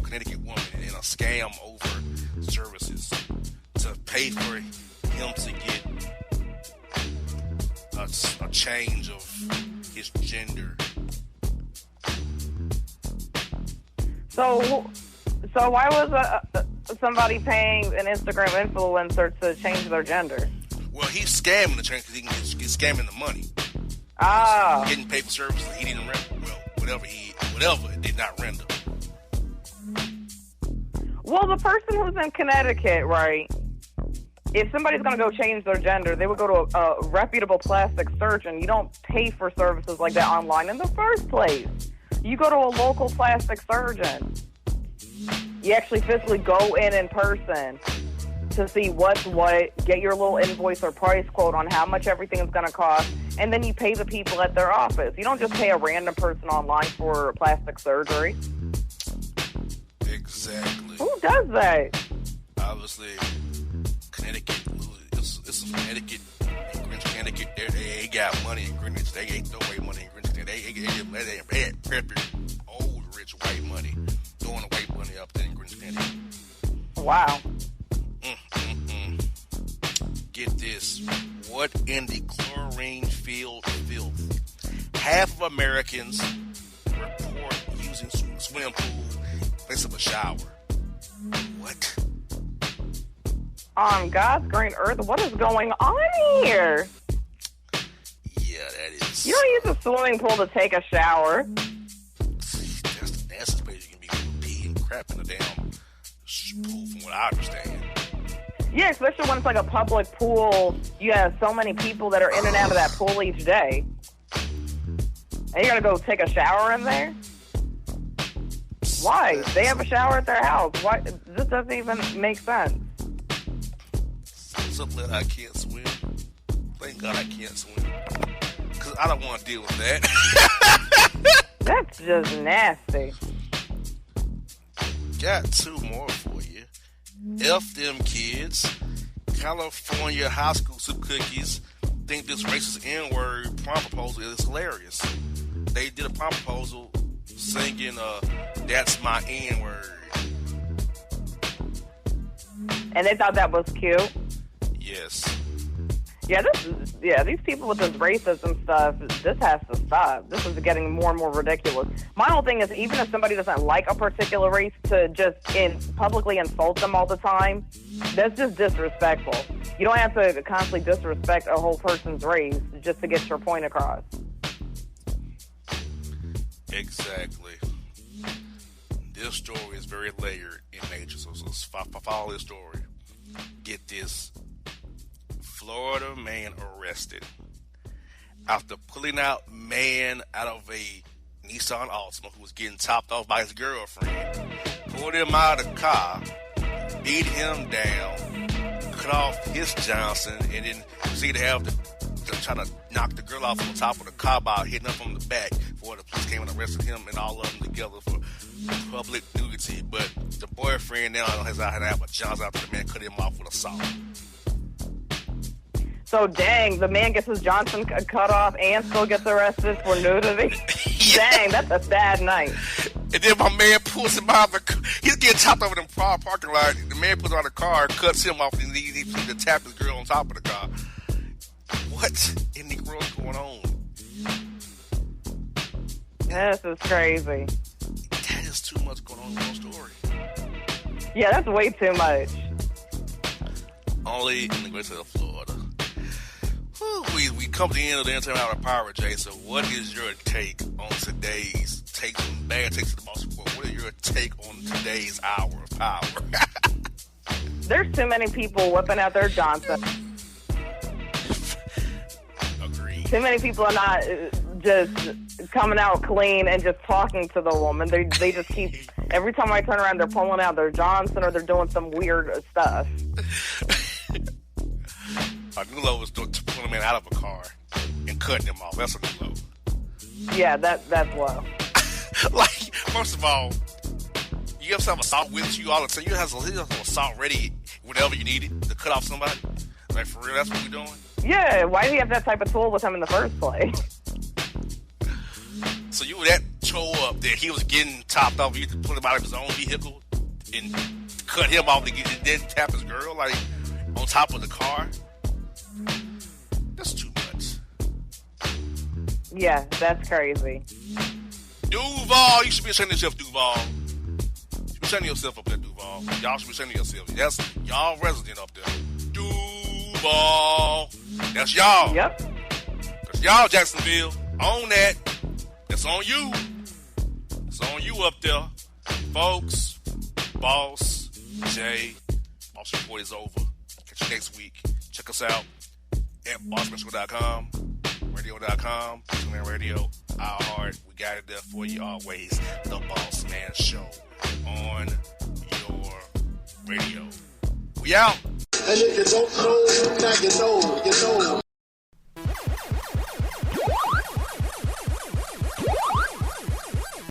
Connecticut woman in a scam over services to pay for him to get a change of his gender. So why was somebody paying an Instagram influencer to change their gender? Well, he's scamming the change because he's scamming the money. Ah. He's getting paid for services he didn't render. Well, whatever it did not render. Well, the person who's in Connecticut, right, if somebody's going to go change their gender, they would go to a reputable plastic surgeon. You don't pay for services like that online in the first place. You go to a local plastic surgeon. You actually physically go in person to see what's what, get your little invoice or price quote on how much everything is going to cost, and then you pay the people at their office. You don't just pay a random person online for plastic surgery. Exactly. Who does that? Obviously, Connecticut. It's Connecticut. In Greenwich, Connecticut, they got money in Greenwich. They ain't no way money in Greenwich. They had prepping old rich white money, throwing the white money up there in Greenwich, Connecticut. Wow. Get this. What in the chlorine-filled filth? Half of Americans report using swimming pool in place of a shower. What? On God's green earth, what is going on here? Yeah, that is. You don't use a swimming pool to take a shower. That's the nastiest place you can be pee and crap in the damn pool, from what I understand. Yeah, especially when it's like a public pool. You have so many people that are in and out of that pool each day. And you're going to go take a shower in there? Why? They have a shower at their house. Why? This doesn't even make sense. So glad I can't swim. Thank God I can't swim. Because I don't want to deal with that. That's just nasty. Got two more for you. F them kids. California high school soup cookies think this racist N-word prom proposal is hilarious. They did a prom proposal singing "That's My N-word." And they thought that was cute. Yes. Yeah, these people with this racism stuff, this has to stop. This is getting more and more ridiculous. My whole thing is, even if somebody doesn't like a particular race, to just publicly insult them all the time, that's just disrespectful. You don't have to constantly disrespect a whole person's race just to get your point across. Exactly. This story is very layered in nature, so let's follow this story. Get this. Florida man arrested after pulling out man out of a Nissan Altima who was getting topped off by his girlfriend. Pulled him out of the car, beat him down, cut off his Johnson, and then proceeded to have to try to knock the girl off on top of the car by hitting her from the back before the police came and arrested him and all of them together for public nudity. But the boyfriend now has out to have a Johnson after the man cut him off with assault. So, dang, the man gets his Johnson cut off and still gets arrested for nudity? Yeah. Dang, that's a sad night. And then my man pulls him out of the car. He's getting chopped over in the parking lot. The man pulls out the car, cuts him off, and he to tap his girl on top of the car. What in the world is going on? This is crazy. That is too much going on in one story. Yeah, that's way too much. Only in the great state of Florida. We come to the end of the Entertainment Hour of Power, Jay. So what is your take on today's takes from bad takes to the boss report? What is your take on today's hour of power? There's too many people whipping out their Johnson. Agreed. Too many people are not just coming out clean and just talking to the woman. They just keep, every time I turn around, they're pulling out their Johnson or they're doing some weird stuff. A new low is pulling a man out of a car and cutting him off. That's a new low. Yeah, that's low. Like, first of all, you have some assault with you all the time. You have some assault ready whenever you need it to cut off somebody. Like, for real, that's what we're doing? Yeah, why do you have that type of tool with him in the first place? So you were that toe up that he was getting topped off, you had to pull him out of his own vehicle and cut him off and then tap his girl, like, on top of the car? That's too much. Yeah, that's crazy. Duval, you should be ashamed of yourself, Duval. You should be ashamed of yourself up there, Duval. Y'all should be ashamed of yourself. That's y'all resident up there. Duval. That's y'all. Yep. That's y'all, Jacksonville. Own that. That's on you. It's on you up there. Folks, Boss, Jay, Boss Report is over. Catch you next week. Check us out at bossman.com, radio.com, TuneIn Radio, Our Heart. We got it there for you always. The Boss Man Show on your radio. We out. And if you don't know, now you know, you know.